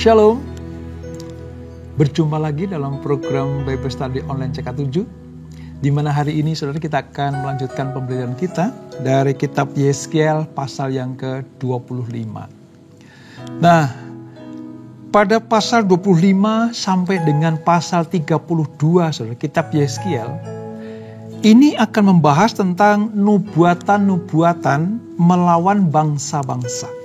Shalom. Berjumpa lagi dalam program Bible Study Online CK7, di mana hari ini saudara kita akan melanjutkan pembelajaran kita dari kitab Yeskiel pasal yang ke-25. Nah, pada pasal 25 sampai dengan pasal 32 saudara, kitab Yeskiel ini akan membahas tentang nubuatan-nubuatan melawan bangsa-bangsa.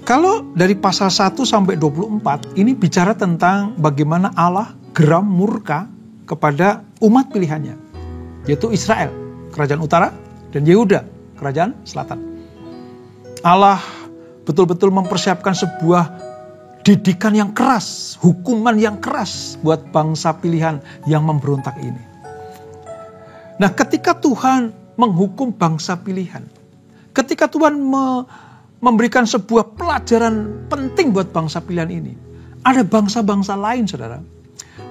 Kalau dari pasal 1 sampai 24, ini bicara tentang bagaimana Allah geram murka kepada umat pilihannya, yaitu Israel, kerajaan utara, dan Yehuda, kerajaan selatan. Allah betul-betul mempersiapkan sebuah didikan yang keras, hukuman yang keras buat bangsa pilihan yang memberontak ini. Nah, ketika Tuhan menghukum bangsa pilihan, ketika Tuhan memberikan sebuah pelajaran penting buat bangsa pilihan ini, ada bangsa-bangsa lain, saudara.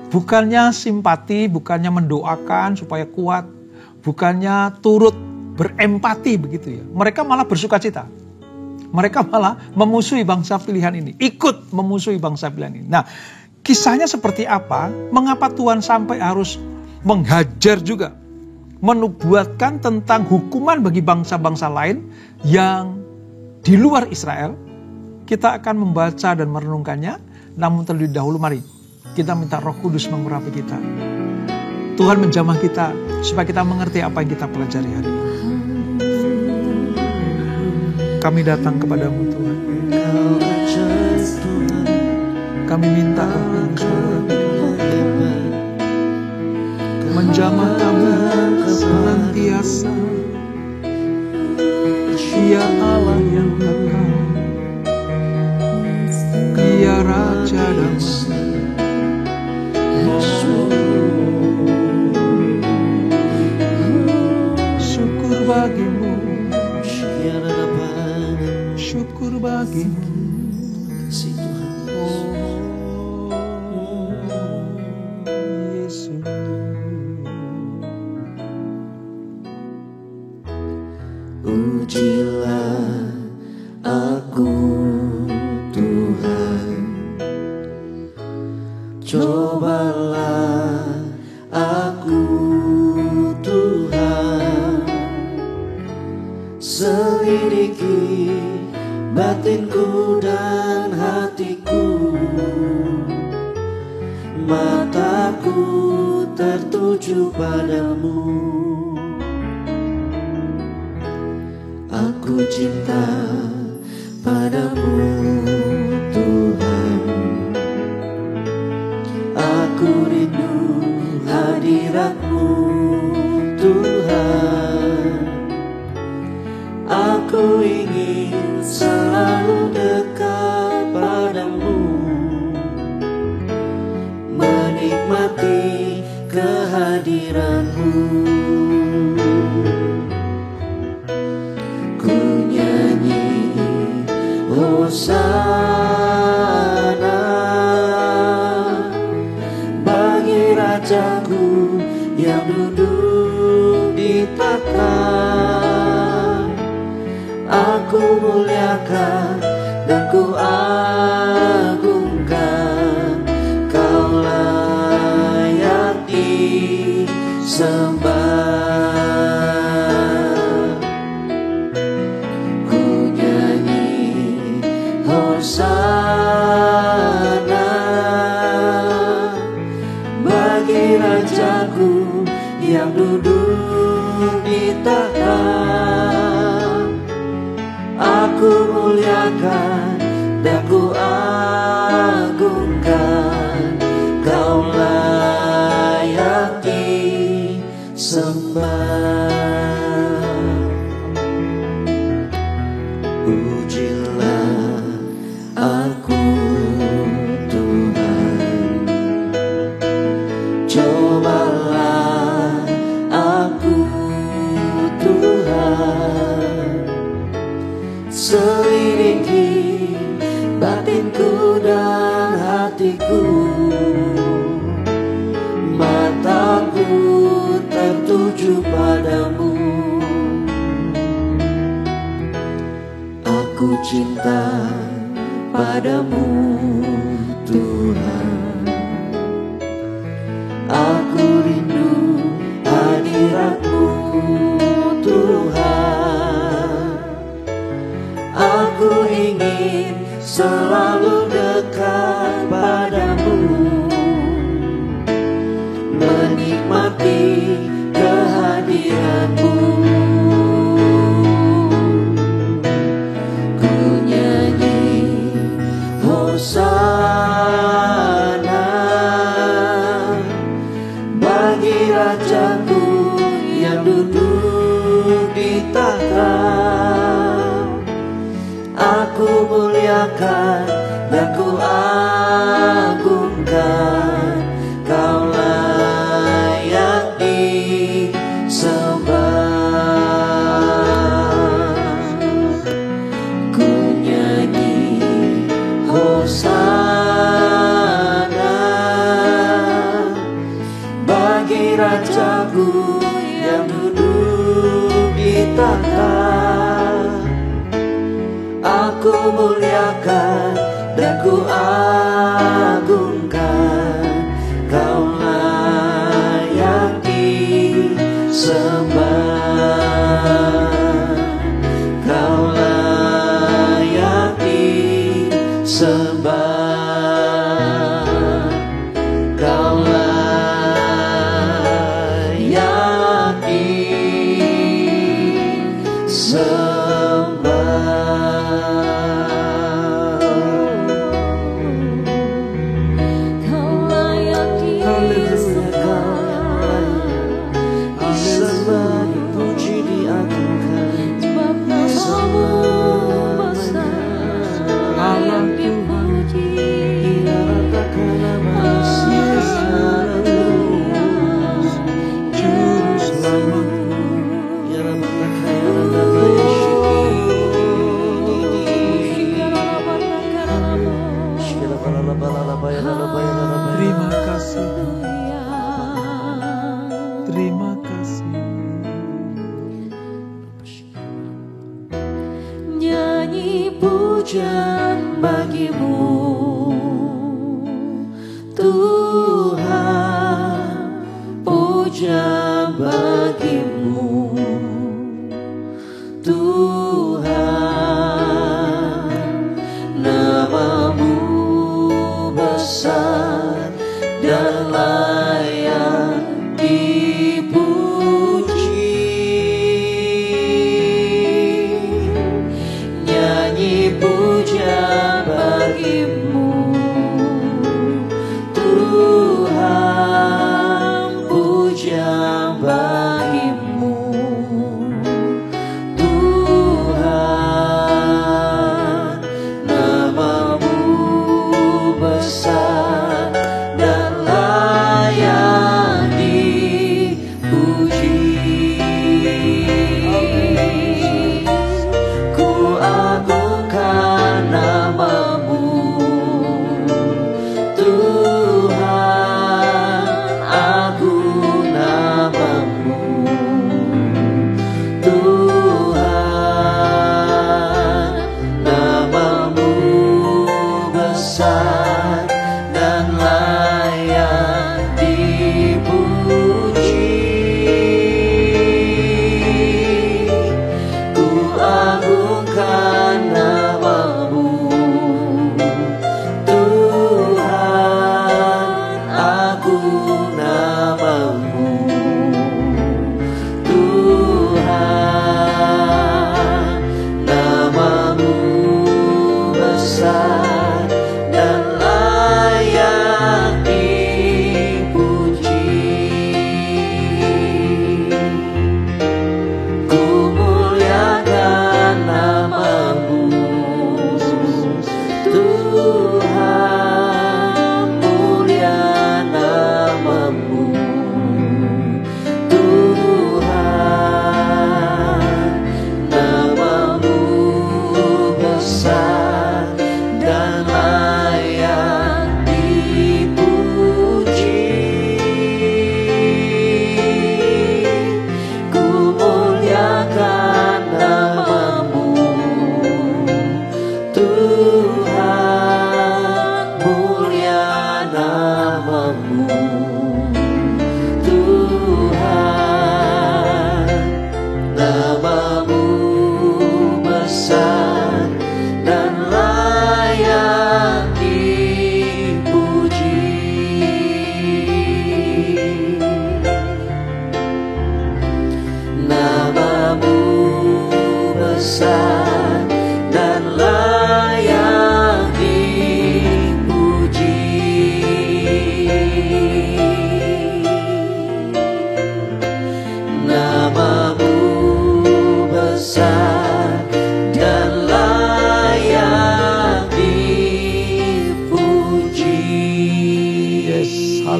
Bukannya simpati, bukannya mendoakan supaya kuat, bukannya turut berempati begitu ya. Mereka malah bersuka cita. Mereka malah memusuhi bangsa pilihan ini, ikut memusuhi bangsa pilihan ini. Nah, kisahnya seperti apa? Mengapa Tuhan sampai harus menghajar juga, menubuatkan tentang hukuman bagi bangsa-bangsa lain yang di luar Israel? Kita akan membaca dan merenungkannya. Namun terlebih dahulu mari kita minta Roh Kudus mengurapi kita. Tuhan menjamah kita supaya kita mengerti apa yang kita pelajari hari ini. Kami datang kepadamu Tuhan. Kami minta Roh Kudus mengurapi kami, menjamah kami senantiasa. Dia Allah yang kekal, Dia Raja damai. Syukur bagimu, syukur bagimu, Yesus. Ujilah aku Tuhan, cobalah aku Tuhan, selidiki batinku dan hatiku, mataku tertuju padamu. Aku cinta padamu Tuhan, aku rindu hadirat-Mu Tuhan, aku ingin selalu dekat padamu, menikmati kehadiran-Mu. Hosana bagi Rajaku yang duduk di tahta. Aku muliakan dan ku agungkan, Kau layak disembah. Hosana bagi Rajaku yang duduk di tahta. Aku muliakan dan ku agungkan, Kau layak disembah. Ujilah aku Tuhan, cobalah aku Tuhan, selidiki batinku dan hatiku, mataku tertuju padamu. Aku cinta padamu Tuhan. Aku rindu hadirat-Mu Tuhan. Aku ingin selalu dekat padamu, menikmati kehadiran-Mu. Ku nyanyi Hosana bagi Rajaku yang duduk di tahta. Aku muliakan dan ku agungkan, Kau layak disembah. Ku nyanyi Hosana bagi Rajaku yang duduk di tahta. Aku muliakan dan ku agungkan, Kau layak disembah. Kau layak disembah. Kau layak disembah. Terima kasih, terima kasih. Nyanyi pujian bagimu Tuhan, pujian bagimu Tuhan. Nama-Mu besar dan layak dipuji. Nyanyi pujian bagimu Tuhan, pujian bagimu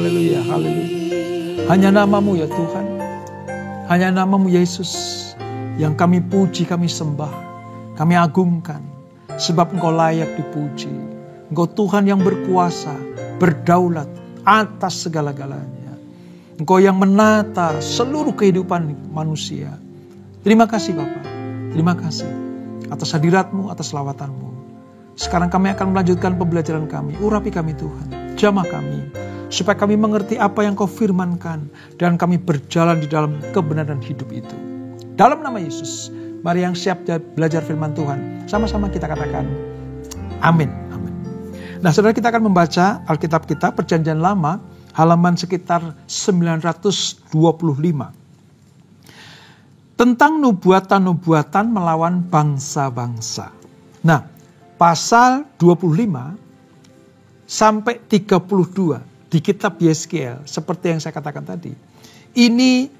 haleluya, haleluya. Hanya nama-Mu ya Tuhan. Hanya nama-Mu Yesus yang kami puji, kami sembah, kami agungkan. Sebab Engkau layak dipuji. Engkau Tuhan yang berkuasa, berdaulat atas segala-galanya. Engkau yang menata seluruh kehidupan manusia. Terima kasih Bapa. Terima kasih atas hadirat-Mu, atas lawatan-Mu. Sekarang kami akan melanjutkan pembelajaran kami. Urapi kami Tuhan. Jamah kami. Supaya kami mengerti apa yang Kau firmankan. Dan kami berjalan di dalam kebenaran hidup itu. Dalam nama Yesus. Mari yang siap belajar firman Tuhan. Sama-sama kita katakan. Amin. Amin. Nah saudara, kita akan membaca Alkitab kita Perjanjian Lama. Halaman sekitar 925. Tentang nubuatan-nubuatan melawan bangsa-bangsa. Nah, pasal 25 sampai 32 di kitab Yeskiel, seperti yang saya katakan tadi, ini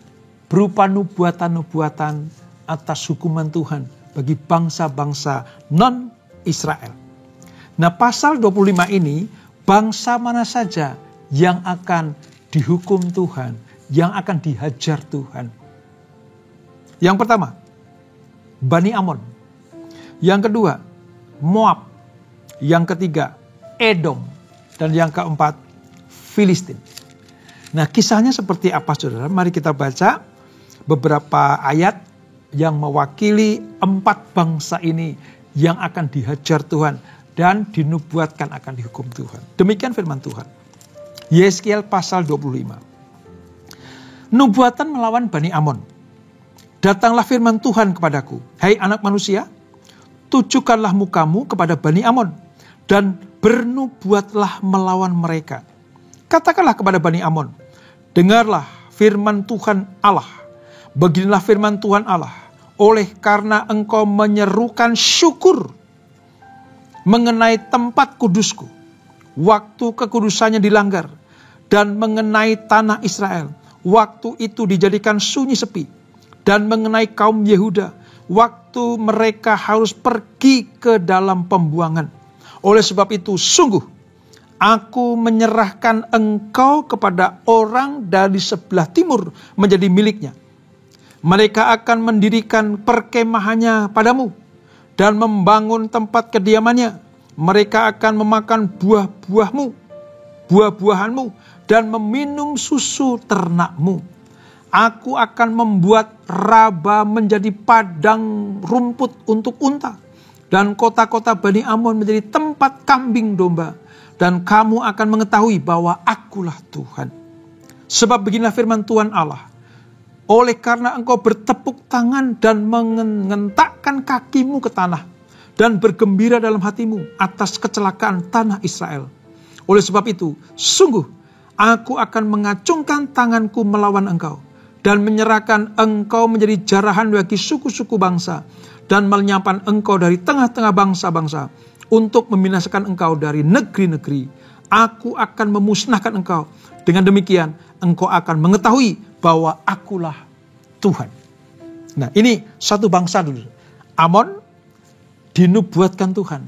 berupa nubuatan-nubuatan atas hukuman Tuhan bagi bangsa-bangsa non-Israel. Nah, pasal 25 ini, bangsa mana saja yang akan dihukum Tuhan, yang akan dihajar Tuhan. Yang pertama, Bani Amon. Yang kedua, Moab. Yang ketiga, Edom. Dan yang keempat, Filistin. Nah, kisahnya seperti apa saudara? Mari kita baca beberapa ayat yang mewakili 4 bangsa ini yang akan dihajar Tuhan dan dinubuatkan akan dihukum Tuhan. Demikian firman Tuhan. Yeskiel pasal 25. Nubuatan melawan Bani Amon. Datanglah firman Tuhan kepadaku, hai anak manusia, tujukanlah mukamu kepada Bani Amon, dan bernubuatlah melawan mereka. Katakanlah kepada Bani Amon, dengarlah firman Tuhan Allah. Beginilah firman Tuhan Allah, oleh karena engkau menyerukan syukur mengenai tempat kudusku, waktu kekudusannya dilanggar, dan mengenai tanah Israel, waktu itu dijadikan sunyi sepi, dan mengenai kaum Yehuda, waktu mereka harus pergi ke dalam pembuangan. Oleh sebab itu, sungguh, aku menyerahkan engkau kepada orang dari sebelah timur menjadi miliknya. Mereka akan mendirikan perkemahannya padamu dan membangun tempat kediamannya. Mereka akan memakan buah-buahanmu dan meminum susu ternakmu. Aku akan membuat Raba menjadi padang rumput untuk unta, dan kota-kota Bani Amon menjadi tempat kambing domba. Dan kamu akan mengetahui bahwa akulah Tuhan. Sebab beginilah firman Tuhan Allah. Oleh karena engkau bertepuk tangan dan mengentakkan kakimu ke tanah, dan bergembira dalam hatimu atas kecelakaan tanah Israel. Oleh sebab itu, sungguh aku akan mengacungkan tanganku melawan engkau, dan menyerahkan engkau menjadi jarahan bagi suku-suku bangsa, dan melenyapkan engkau dari tengah-tengah bangsa-bangsa, untuk membinasakan engkau dari negeri-negeri. Aku akan memusnahkan engkau. Dengan demikian, engkau akan mengetahui bahwa akulah Tuhan. Nah, ini satu bangsa dulu. Amon dinubuatkan Tuhan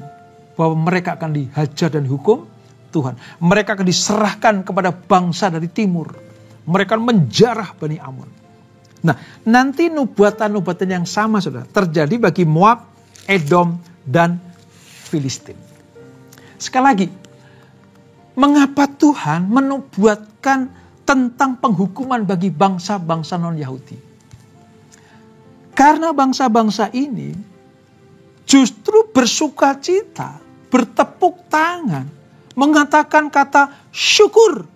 bahwa mereka akan dihajar dan dihukum Tuhan. Mereka akan diserahkan kepada bangsa dari timur. Mereka menjarah Bani Amon. Nah, nanti nubuatan-nubuatan yang sama saudara terjadi bagi Moab, Edom, dan Filistin. Sekali lagi, mengapa Tuhan menubuatkan tentang penghukuman bagi bangsa-bangsa non-Yahudi? Karena bangsa-bangsa ini justru bersukacita, bertepuk tangan, mengatakan kata syukur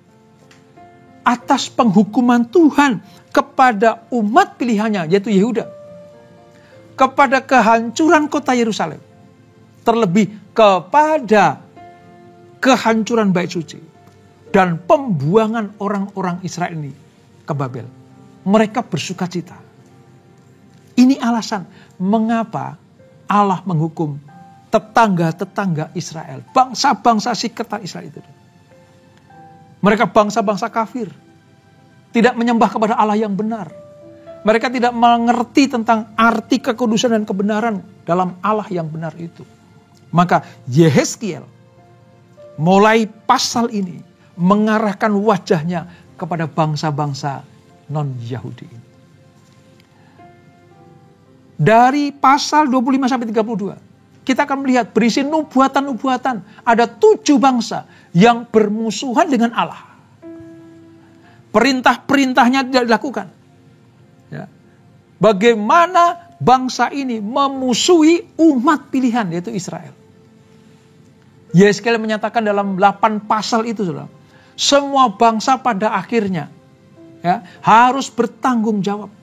atas penghukuman Tuhan kepada umat pilihannya, yaitu Yehuda. Kepada kehancuran kota Yerusalem. Terlebih kepada kehancuran bait suci. Dan pembuangan orang-orang Israel ini ke Babel. Mereka bersukacita. Ini alasan mengapa Allah menghukum tetangga-tetangga Israel. Bangsa-bangsa sekitar Israel itu. Mereka bangsa-bangsa kafir. Tidak menyembah kepada Allah yang benar. Mereka tidak mengerti tentang arti kekudusan dan kebenaran dalam Allah yang benar itu. Maka Yeskiel mulai pasal ini mengarahkan wajahnya kepada bangsa-bangsa non-Yahudi. Dari pasal 25-32, kita akan melihat berisi nubuatan-nubuatan. Ada 7 bangsa yang bermusuhan dengan Allah. Perintah-perintahnya tidak dilakukan. Ya. Bagaimana bangsa ini memusuhi umat pilihan, yaitu Israel. Yesaya menyatakan dalam 8 pasal itu, saudara, semua bangsa pada akhirnya harus bertanggung jawab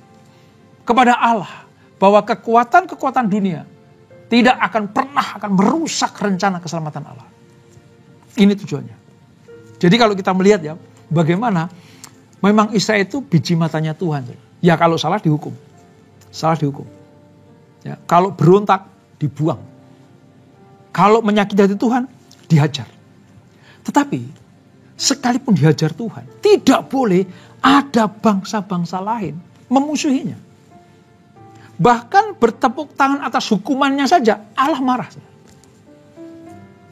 kepada Allah. Bahwa kekuatan-kekuatan dunia tidak akan pernah merusak rencana keselamatan Allah. Ini tujuannya. Jadi kalau kita melihat ya, bagaimana memang Israel itu biji matanya Tuhan. Ya kalau salah dihukum. Salah dihukum. Ya, kalau berontak, dibuang. Kalau menyakiti hati Tuhan, dihajar. Tetapi, sekalipun dihajar Tuhan, tidak boleh ada bangsa-bangsa lain memusuhinya. Bahkan bertepuk tangan atas hukumannya saja, Allah marah.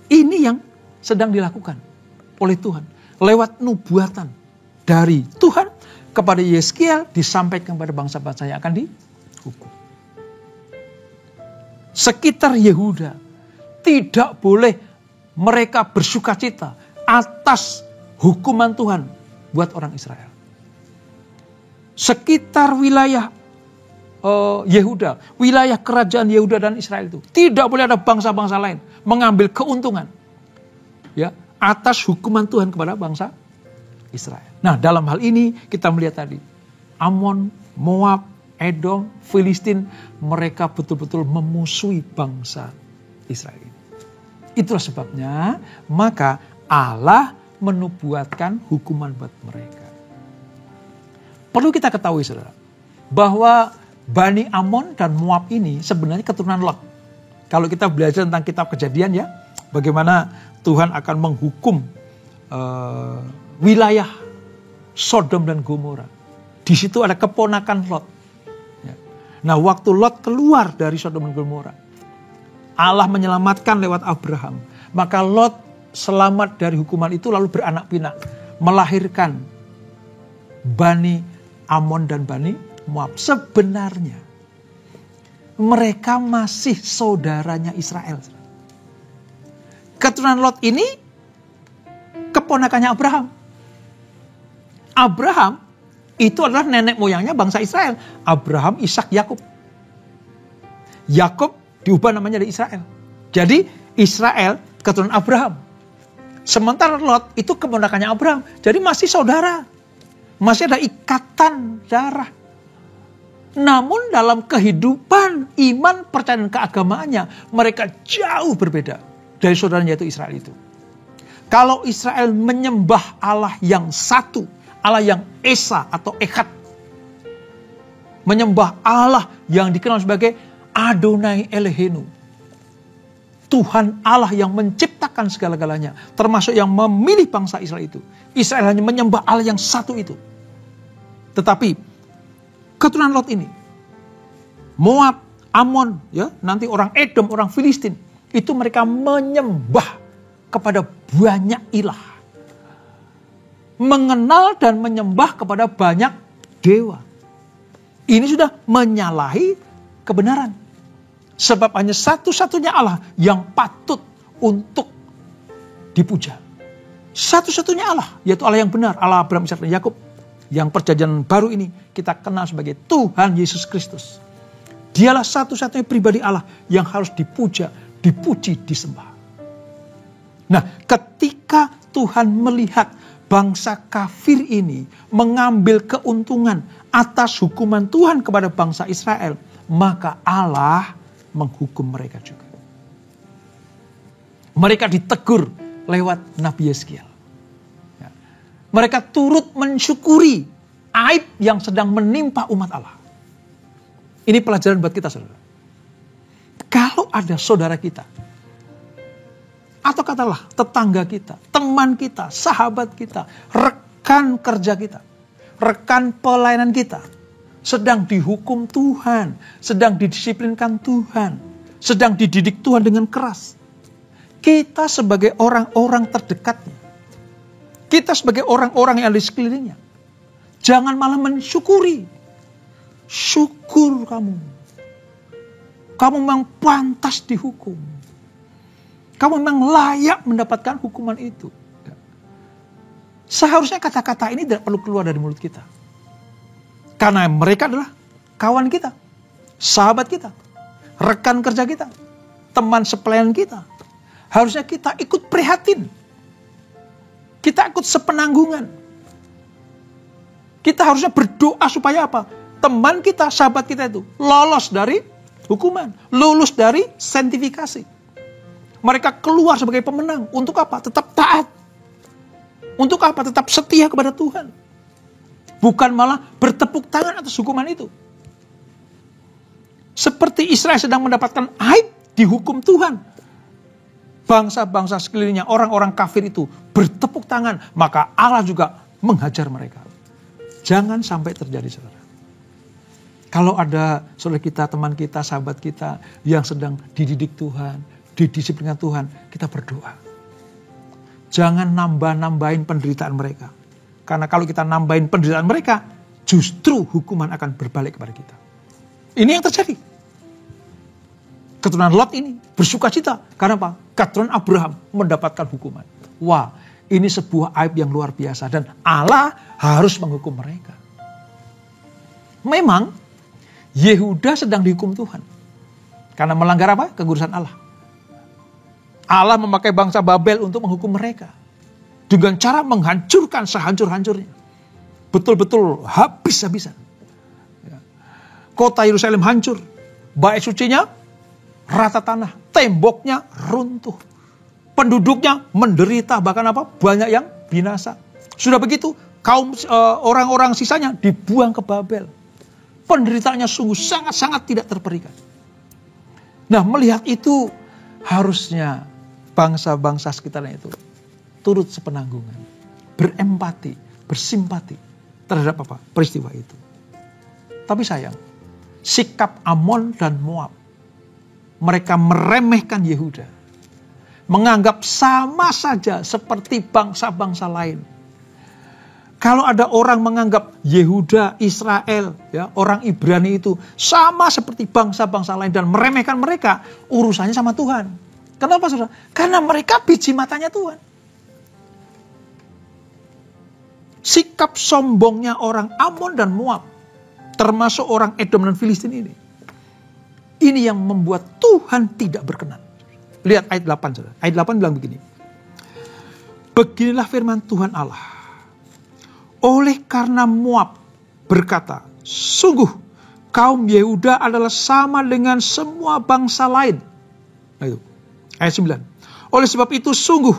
Ini yang sedang dilakukan oleh Tuhan. Lewat nubuatan dari Tuhan kepada Yeskiel disampaikan kepada bangsa-bangsa yang akan dihukum. Sekitar Yehuda tidak boleh mereka bersukacita atas hukuman Tuhan buat orang Israel. Sekitar wilayah Yehuda, wilayah kerajaan Yehuda dan Israel itu tidak boleh ada bangsa-bangsa lain mengambil keuntungan ya atas hukuman Tuhan kepada bangsa Israel. Nah, dalam hal ini kita melihat tadi Amon, Moab, Edom, Filistin, mereka betul-betul memusuhi bangsa Israel ini. Itulah sebabnya maka Allah menubuatkan hukuman buat mereka. Perlu kita ketahui, saudara, bahwa Bani Amon dan Moab ini sebenarnya keturunan Lot. Kalau kita belajar tentang kitab Kejadian ya, bagaimana Tuhan akan menghukum wilayah Sodom dan Gomora. Di situ ada keponakan Lot. Ya. Nah, waktu Lot keluar dari Sodom dan Gomora, Allah menyelamatkan lewat Abraham. Maka Lot selamat dari hukuman itu lalu beranak pinak, melahirkan Bani Amon dan Bani Moab. Sebenarnya mereka masih saudaranya Israel. Keturunan Lot ini keponakannya Abraham. Abraham itu adalah nenek moyangnya bangsa Israel. Abraham, Ishak, Yakub. Yakub diubah namanya dari Israel. Jadi Israel keturunan Abraham. Sementara Lot itu keponakannya Abraham. Jadi masih saudara. Masih ada ikatan darah. Namun dalam kehidupan iman, percaya dan keagamaannya, mereka jauh berbeda dari saudaranya yaitu Israel itu. Kalau Israel menyembah Allah yang satu, Allah yang Esa atau Echad, menyembah Allah yang dikenal sebagai Adonai Elohenu, Tuhan Allah yang menciptakan segala-galanya, termasuk yang memilih bangsa Israel itu. Israel hanya menyembah Allah yang satu itu. Tetapi keturunan Lot ini, Moab, Amon, ya, nanti orang Edom, orang Filistin, itu mereka menyembah kepada banyak ilah. Mengenal dan menyembah kepada banyak dewa. Ini sudah menyalahi kebenaran. Sebab hanya satu-satunya Allah yang patut untuk dipuja. Satu-satunya Allah, yaitu Allah yang benar, Allah Abraham, Ishak, dan Yakub. Yang perjanjian baru ini kita kenal sebagai Tuhan Yesus Kristus. Dialah satu-satunya pribadi Allah yang harus dipuja, dipuji, disembah. Nah, ketika Tuhan melihat bangsa kafir ini mengambil keuntungan atas hukuman Tuhan kepada bangsa Israel, maka Allah menghukum mereka juga. Mereka ditegur lewat Nabi Yeskiel. Mereka turut mensyukuri aib yang sedang menimpa umat Allah. Ini pelajaran buat kita, saudara. Kalau ada saudara kita, atau katakanlah tetangga kita, teman kita, sahabat kita, rekan kerja kita, rekan pelayanan kita, sedang dihukum Tuhan, sedang didisiplinkan Tuhan, sedang dididik Tuhan dengan keras. Kita sebagai orang-orang terdekatnya, Kita sebagai orang-orang yang ada di sekelilingnya, jangan malah mensyukuri. Syukur kamu. Kamu memang pantas dihukum. Kamu memang layak mendapatkan hukuman itu. Seharusnya kata-kata ini tidak perlu keluar dari mulut kita. Karena mereka adalah kawan kita, sahabat kita, rekan kerja kita, teman sepelayan kita. Harusnya kita ikut prihatin. Kita ikut sepenanggungan. Kita harusnya berdoa supaya apa? Teman kita, sahabat kita itu lolos dari hukuman, lulus dari sanktifikasi. Mereka keluar sebagai pemenang. Untuk apa? Tetap taat. Untuk apa? Tetap setia kepada Tuhan. Bukan malah bertepuk tangan atas hukuman itu. Seperti Israel sedang mendapatkan aib dihukum Tuhan. Bangsa-bangsa sekelilingnya, orang-orang kafir itu bertepuk tangan. Maka Allah juga menghajar mereka. Jangan sampai terjadi, saudara. Kalau ada saudara kita, teman kita, sahabat kita yang sedang dididik Tuhan, didisiplinkan Tuhan, kita berdoa. Jangan nambah-nambahin penderitaan mereka. Karena kalau kita nambahin penderitaan mereka, justru hukuman akan berbalik kepada kita. Ini yang terjadi. Keturunan Lot ini bersuka cita. Karena apa? Keturunan Abraham mendapatkan hukuman. Wah, ini sebuah aib yang luar biasa. Dan Allah harus menghukum mereka. Memang, Yehuda sedang dihukum Tuhan. Karena melanggar apa? Kekudusan Allah. Allah memakai bangsa Babel untuk menghukum mereka. Dengan cara menghancurkan sehancur-hancurnya. Betul-betul habis-habisan. Kota Yerusalem hancur. Bait sucinya rata tanah. Temboknya runtuh. Penduduknya menderita. Bahkan apa? Banyak yang binasa. Sudah begitu, kaum orang-orang sisanya dibuang ke Babel. Penderitaannya sungguh sangat-sangat tidak terperikan. Nah, melihat itu harusnya bangsa-bangsa sekitarnya itu turut sepenanggungan, berempati, bersimpati terhadap apa? Peristiwa itu. Tapi sayang, sikap Amon dan Moab, mereka meremehkan Yehuda, menganggap sama saja seperti bangsa-bangsa lain. Kalau ada orang menganggap Yehuda, Israel, ya, orang Ibrani itu sama seperti bangsa-bangsa lain dan meremehkan mereka, urusannya sama Tuhan. Kenapa, saudara? Karena mereka biji matanya Tuhan. Sikap sombongnya orang Amon dan Moab, termasuk orang Edom dan Filistin ini yang membuat Tuhan tidak berkenan. Lihat ayat 8, saudara. Ayat 8 bilang begini. Beginilah firman Tuhan Allah. Oleh karena Moab berkata, sungguh kaum Yehuda adalah sama dengan semua bangsa lain. Nah itu. Ayat 9. Oleh sebab itu sungguh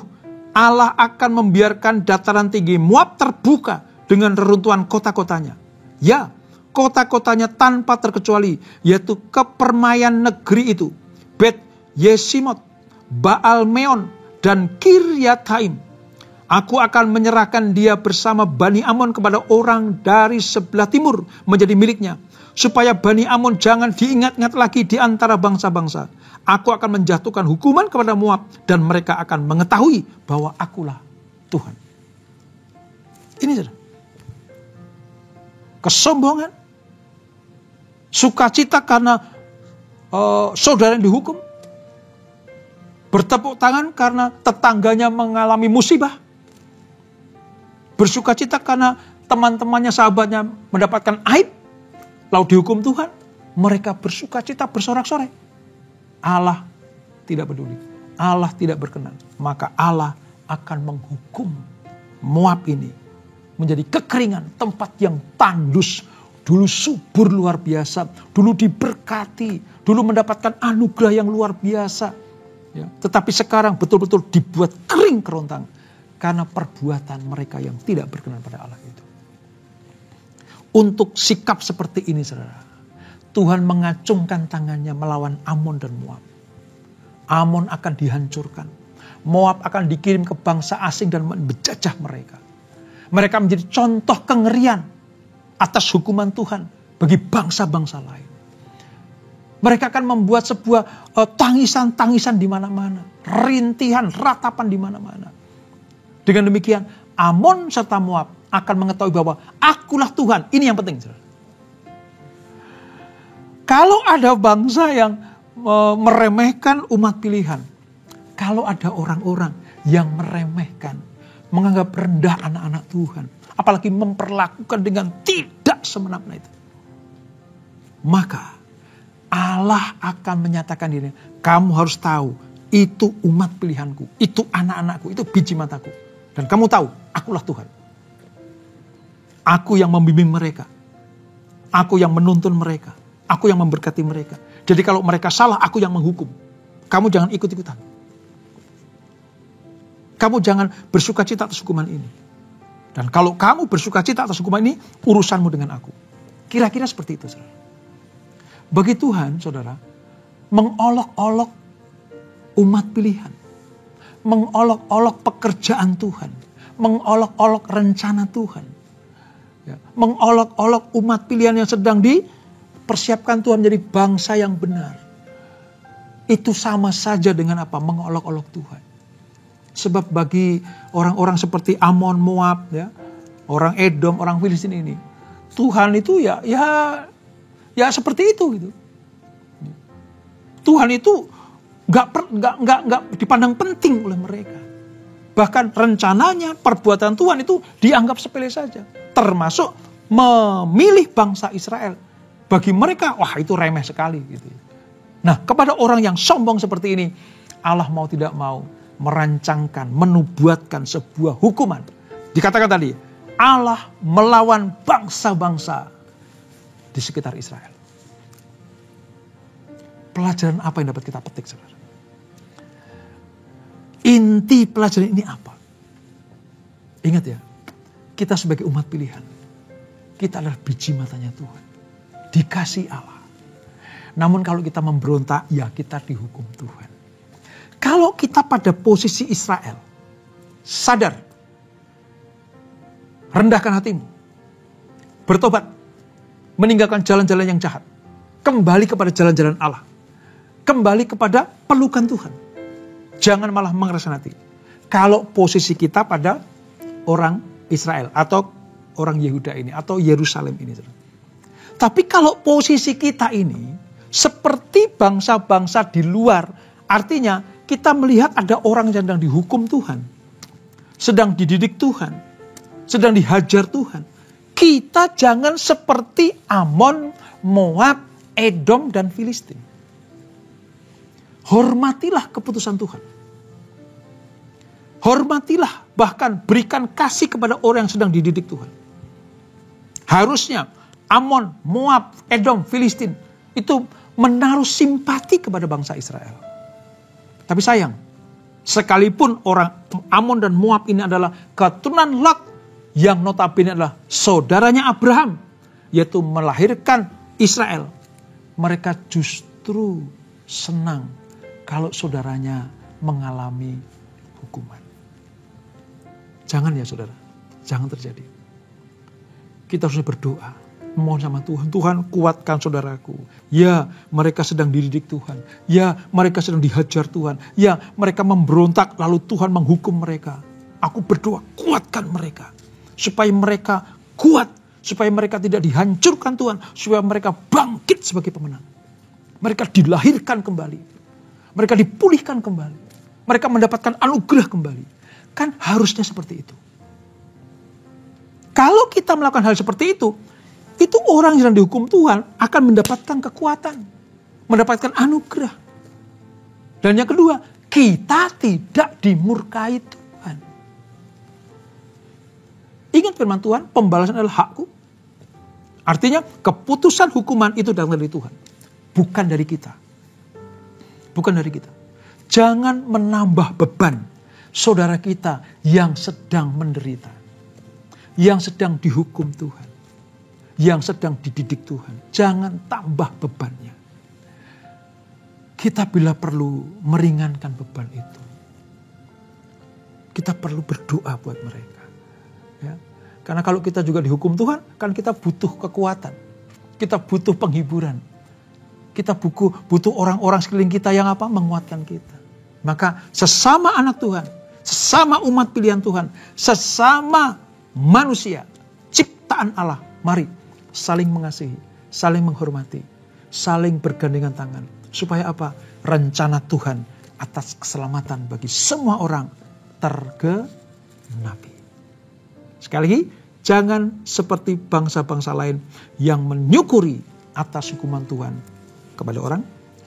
Allah akan membiarkan dataran tinggi Moab terbuka dengan reruntuhan kota-kotanya. Ya, kota-kotanya tanpa terkecuali, yaitu kepermaian negeri itu. Bet Yesimot, Baal Meon, dan Kiryathaim. Aku akan menyerahkan dia bersama Bani Amon kepada orang dari sebelah timur menjadi miliknya. Supaya Bani Amon jangan diingat-ingat lagi di antara bangsa-bangsa. Aku akan menjatuhkan hukuman kepada Moab dan mereka akan mengetahui bahwa akulah Tuhan. Ini saudara. Kesombongan, sukacita karena saudara yang dihukum, bertepuk tangan karena tetangganya mengalami musibah, bersukacita karena teman-temannya, sahabatnya mendapatkan aib, lalu dihukum Tuhan, mereka bersukacita, bersorak-sorai. Allah tidak peduli, Allah tidak berkenan, maka Allah akan menghukum Moab ini menjadi kekeringan, tempat yang tandus, dulu subur luar biasa, dulu diberkati, dulu mendapatkan anugerah yang luar biasa, ya. Tetapi sekarang betul-betul dibuat kering kerontang karena perbuatan mereka yang tidak berkenan pada Allah itu. Untuk sikap seperti ini, saudara, Tuhan mengacungkan tangannya melawan Amon dan Moab. Amon akan dihancurkan. Moab akan dikirim ke bangsa asing dan menjajah mereka. Mereka menjadi contoh kengerian atas hukuman Tuhan bagi bangsa-bangsa lain. Mereka akan membuat sebuah tangisan-tangisan di mana-mana. Rintihan, ratapan di mana-mana. Dengan demikian Amon serta Moab akan mengetahui bahwa akulah Tuhan. Ini yang penting. Saudara. Kalau ada bangsa yang meremehkan umat pilihan, kalau ada orang-orang yang meremehkan, menganggap rendah anak-anak Tuhan, apalagi memperlakukan dengan tidak semena-mena itu, maka Allah akan menyatakan diri, kamu harus tahu, itu umat pilihanku, itu anak-anakku, itu biji mataku. Dan kamu tahu, akulah Tuhan. Aku yang membimbing mereka. Aku yang menuntun mereka. Aku yang memberkati mereka. Jadi kalau mereka salah, aku yang menghukum. Kamu jangan ikut-ikutan. Kamu jangan bersuka cita atas hukuman ini. Dan kalau kamu bersuka cita atas hukuman ini, urusanmu dengan aku. Kira-kira seperti itu, saudara. Bagi Tuhan, saudara, mengolok-olok umat pilihan. Mengolok-olok pekerjaan Tuhan. Mengolok-olok rencana Tuhan. Ya, mengolok-olok umat pilihan yang sedang dipersiapkan Tuhan menjadi bangsa yang benar. Itu sama saja dengan apa? Mengolok-olok Tuhan. Sebab bagi orang-orang seperti Amon, Moab, ya, orang Edom, orang Filistin ini, Tuhan itu ya seperti itu gitu. Tuhan itu nggak dipandang penting oleh mereka. Bahkan rencananya, perbuatan Tuhan itu dianggap sepele saja. Termasuk memilih bangsa Israel. Bagi mereka, wah itu remeh sekali gitu. Nah, kepada orang yang sombong seperti ini, Allah mau tidak mau merancangkan, menubuatkan sebuah hukuman. Dikatakan tadi, Allah melawan bangsa-bangsa di sekitar Israel. Pelajaran apa yang dapat kita petik, saudara? Inti pelajaran ini apa? Ingat ya, kita sebagai umat pilihan, kita adalah biji matanya Tuhan. Dikasih Allah. Namun kalau kita memberontak, ya kita dihukum Tuhan. Kalau kita pada posisi Israel, sadar, rendahkan hatimu, bertobat, meninggalkan jalan-jalan yang jahat, kembali kepada jalan-jalan Allah, kembali kepada pelukan Tuhan. Jangan malah mengeraskan hati. Kalau posisi kita pada orang Israel atau orang Yehuda ini atau Yerusalem ini. Tapi kalau posisi kita ini seperti bangsa-bangsa di luar, artinya kita melihat ada orang yang sedang dihukum Tuhan, sedang dididik Tuhan, sedang dihajar Tuhan. Kita jangan seperti Amon, Moab, Edom, dan Filistin. Hormatilah keputusan Tuhan. Hormatilah, bahkan berikan kasih kepada orang yang sedang dididik Tuhan. Harusnya Amon, Moab, Edom, Filistin itu menaruh simpati kepada bangsa Israel. Tapi sayang, sekalipun orang Amon dan Moab ini adalah keturunan Lot yang notabene adalah saudaranya Abraham, yaitu melahirkan Israel, mereka justru senang kalau saudaranya mengalami hukuman. Jangan ya saudara, jangan terjadi. Kita harus berdoa, mohon sama Tuhan, Tuhan kuatkan saudaraku. Ya, mereka sedang dididik Tuhan. Ya, mereka sedang dihajar Tuhan. Ya, mereka memberontak lalu Tuhan menghukum mereka. Aku berdoa, kuatkan mereka. Supaya mereka kuat, supaya mereka tidak dihancurkan Tuhan, supaya mereka bangkit sebagai pemenang. Mereka dilahirkan kembali. Mereka dipulihkan kembali. Mereka mendapatkan anugerah kembali. Kan harusnya seperti itu. Kalau kita melakukan hal seperti itu orang yang dihukum Tuhan akan mendapatkan kekuatan, mendapatkan anugerah. Dan yang kedua, kita tidak dimurkai Tuhan. Ingat firman Tuhan, pembalasan adalah hakku. Artinya keputusan hukuman itu datang dari Tuhan, bukan dari kita. Bukan dari kita. Jangan menambah beban saudara kita yang sedang menderita, yang sedang dihukum Tuhan, yang sedang dididik Tuhan. Jangan tambah bebannya. Kita bila perlu meringankan beban itu. Kita perlu berdoa buat mereka. Ya. Karena kalau kita juga dihukum Tuhan, kan kita butuh kekuatan. Kita butuh penghiburan. Kita butuh orang-orang sekeliling kita yang apa? Menguatkan kita. Maka sesama anak Tuhan, sesama umat pilihan Tuhan, sesama manusia, ciptaan Allah. Mari saling mengasihi, saling menghormati, saling bergandengan tangan. Supaya apa? Rencana Tuhan atas keselamatan bagi semua orang tergenapi. Sekali lagi, jangan seperti bangsa-bangsa lain yang menyukuri atas hukuman Tuhan kepada orang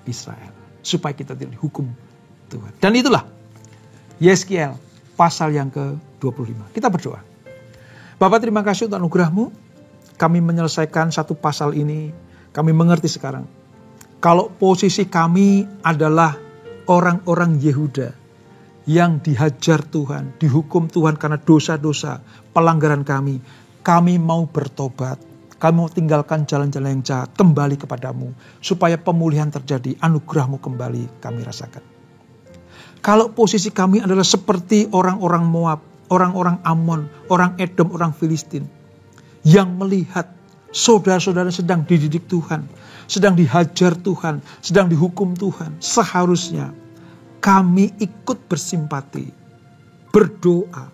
Israel. Supaya kita tidak dihukum Tuhan. Dan itulah Yeskiel pasal yang ke-25. Kita berdoa. Bapa, terima kasih untuk anugerah-Mu. Kami menyelesaikan satu pasal ini. Kami mengerti sekarang. Kalau posisi kami adalah orang-orang Yehuda yang dihajar Tuhan, dihukum Tuhan karena dosa-dosa, pelanggaran kami. Kami mau bertobat. Kami mau tinggalkan jalan-jalan yang jahat, kembali kepadamu. Supaya pemulihan terjadi, anugerah-Mu kembali kami rasakan. Kalau posisi kami adalah seperti orang-orang Moab, orang-orang Amon, orang Edom, orang Filistin, yang melihat saudara-saudara sedang dididik Tuhan, sedang dihajar Tuhan, sedang dihukum Tuhan, seharusnya kami ikut bersimpati, berdoa,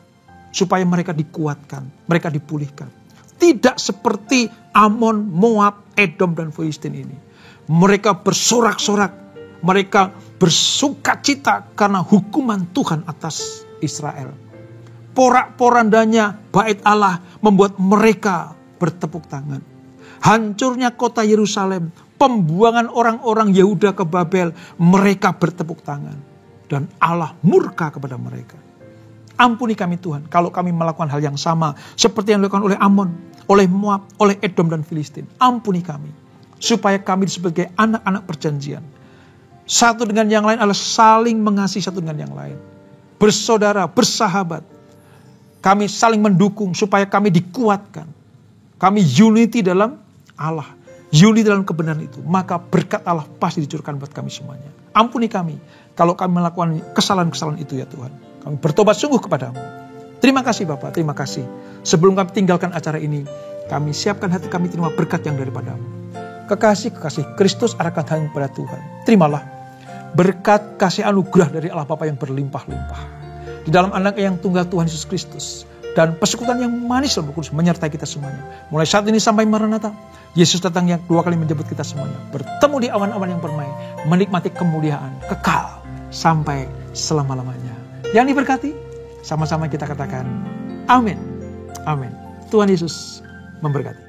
supaya mereka dikuatkan, mereka dipulihkan. Tidak seperti Amon, Moab, Edom, dan Filistin ini. Mereka bersorak-sorak, mereka bersukacita karena hukuman Tuhan atas Israel. Porak-porandanya bait Allah membuat mereka bertepuk tangan. Hancurnya kota Yerusalem, pembuangan orang-orang Yehuda ke Babel, mereka bertepuk tangan. Dan Allah murka kepada mereka. Ampuni kami Tuhan, kalau kami melakukan hal yang sama seperti yang dilakukan oleh Amon, oleh Moab, oleh Edom dan Filistin. Ampuni kami, supaya kami sebagai anak-anak perjanjian, satu dengan yang lain adalah saling mengasihi satu dengan yang lain. Bersaudara, bersahabat. Kami saling mendukung supaya kami dikuatkan. Kami unity dalam Allah. Unity dalam kebenaran itu. Maka berkat Allah pasti dicurahkan buat kami semuanya. Ampuni kami kalau kami melakukan kesalahan-kesalahan itu ya Tuhan. Kami bertobat sungguh kepadamu. Terima kasih Bapak, terima kasih. Sebelum kami tinggalkan acara ini, kami siapkan hati kami terima berkat yang daripadamu. Kekasih-kekasih Kristus arahkan hati kepada Tuhan. Terimalah berkat kasih anugerah dari Allah Bapa yang berlimpah-limpah. Di dalam anak yang tunggal Tuhan Yesus Kristus. Dan persekutuan yang manis dan kudus menyertai kita semuanya. Mulai saat ini sampai Maranatha. Yesus datang yang 2 kali menjemput kita semuanya. Bertemu di awan-awan yang permai. Menikmati kemuliaan kekal sampai selama-lamanya. Yang diberkati, sama-sama kita katakan amin. Amin. Tuhan Yesus memberkati.